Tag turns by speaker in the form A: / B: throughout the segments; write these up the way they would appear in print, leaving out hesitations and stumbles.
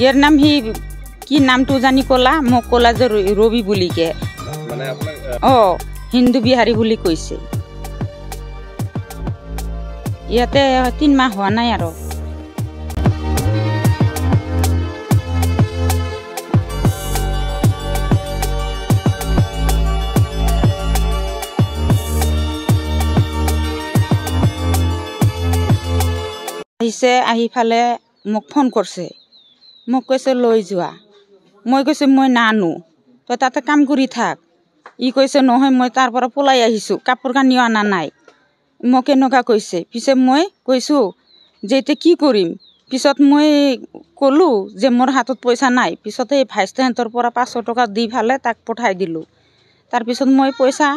A: ইয়াৰ নাম সি কি নামটো জানি ক'লা মোক ক'লা যে ৰবি বুলিকে
B: মানে আপোনাক
A: হিন্দু বিহাৰী বুলি কৈছে। ইয়াতে 3 মাহ হোৱা নাই আৰু আহিছে আহি ফালে মোক ফোন কৰিছে মোক কৈছে লৈ যোৱা মই কৈছে মই নানো তই তাতে কাম কৰি থাক ই কৈছে নহয় মই তাৰ পৰা পলাই আহিছোঁ কাপোৰ কানিও আনা নাই মোক এনেকুৱা কৈছে পিছে মই কৈছোঁ যে এতিয়া কি কৰিম পিছত মই ক'লোঁ যে মোৰ হাতত পইচা নাই পিছত এই ভাইষ্টেণ্টৰ পৰা 500 টকা দি ফালে তাক পঠাই দিলোঁ তাৰপিছত মই পইচা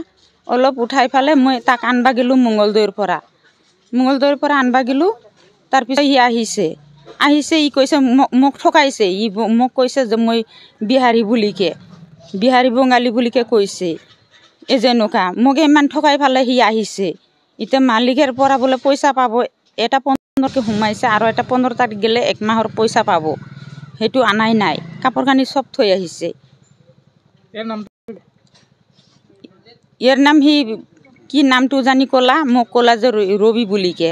A: অলপ উঠাই ফালে মই তাক আনবা গেলোঁ মংগলদৈৰ পৰা আনবা গেলোঁ তাৰপিছত সি আহিছে ই কৈছে মোক ঠকাইছে ই মোক কৈছে যে মই বিহাৰী বুলিকে বিহাৰী বঙালী বুলিকে কৈছে এই যেনেকুৱা মোক ইমান ঠকাই ফালে সি আহিছে এতিয়া মালিকৰ পৰা বোলে পইচা পাব এটা 15কে সোমাইছে আৰু এটা 15 তাৰিখ গেলে 1 মাহৰ পইচা পাব সেইটো আনাই নাই কাপোৰ কানি সব থৈ আহিছে ইয়াৰ নাম সি কি নামটো জানি ক'লা মোক ক'লা যে ৰবি বুলিকে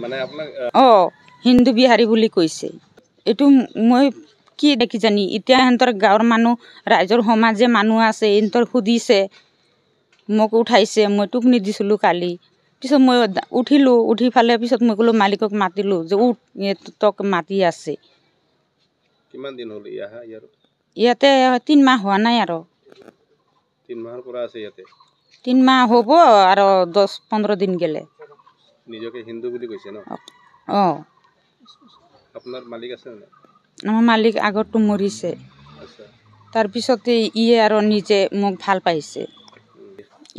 B: মানে আপোনাক
A: হিন্দু বিহাৰী বুলি কৈছে এইটো মই কি দেখি জানি এতিয়া সিহঁতৰ গাঁৱৰ মানুহ ৰাইজৰ সমাজে মানুহ আছে সিহঁতৰ সুধিছে মোক উঠাইছে মই টোপনি দিছিলোঁ কালি পিছত মই উঠিলোঁ উঠি ফালে পিছত মই ক'লোঁ মালিকক মাতিলোঁ যে উঠ তোক মাতি আছে
B: কিমান দিন হ'ল
A: ইয়াতে 3 মাহ হোৱা নাই আৰু
B: 3 মাহৰ পৰা আছে ইয়াতে
A: 3 মাহ হ'ব আৰু 10-15 দিন গেলে
B: নিজকে হিন্দু বুলি কৈছে ন আপোনাৰ মালিক আছে না
A: আমাৰ মালিক আগতো মৰিছে
B: আচ্ছা
A: তাৰপিছতে ইয়ে আৰু নিজে মোক ভাল পাইছে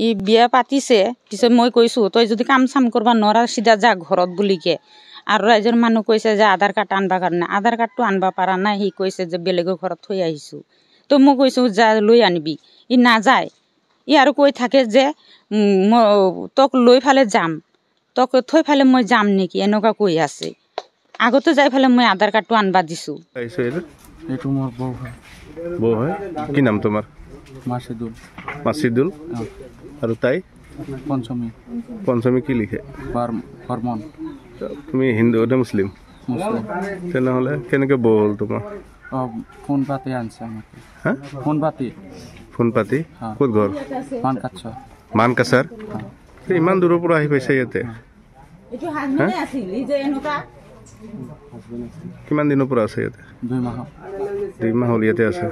A: ই বিয়া পাতিছে পিছত মই কৈছোঁ তই যদি কাম চাম কৰবা নোৱাৰা চিধা যা ঘৰত বুলিকে আৰু ৰাইজৰ মানুহ কৈছে যে আধাৰ কাৰ্ড আনবা কাৰণে আধাৰ কাৰ্ডটো আনবা পৰা নাই সি কৈছে যে বেলেগৰ ঘৰত থৈ আহিছোঁ তো মই কৈছোঁ যা লৈ আনিবি ই নাযায় ই আৰু কৈ থাকে যে তোক লৈ ফালে যাম তোক থৈ ফালে মই যাম নেকি এনেকুৱা কৈ আছে আগতে যাই ফালে মই আধাৰ কাৰ্ডটো আনবা দিছোঁ
C: এইটো মোৰ
B: বৌ হয় কি নাম তোমাৰ মাছিদুল আৰু তাই পঞ্চমী কি লিখে
C: বৰ্মন
B: তুমি হিন্দু নে মুছলিম তেনেহ'লে কেনেকৈ বৌ হ'ল তোমাৰ
C: ফোন পাতি আনছে আমাকে ফোন পাতি
B: ক'ত ঘৰ মানকাছাৰ ইমান দূৰৰ পৰা আহি পাইছে ইয়াতে কিমান দিনৰ পৰা আছে ইয়াতে 2 মাহ হ'ল ইয়াতে আছে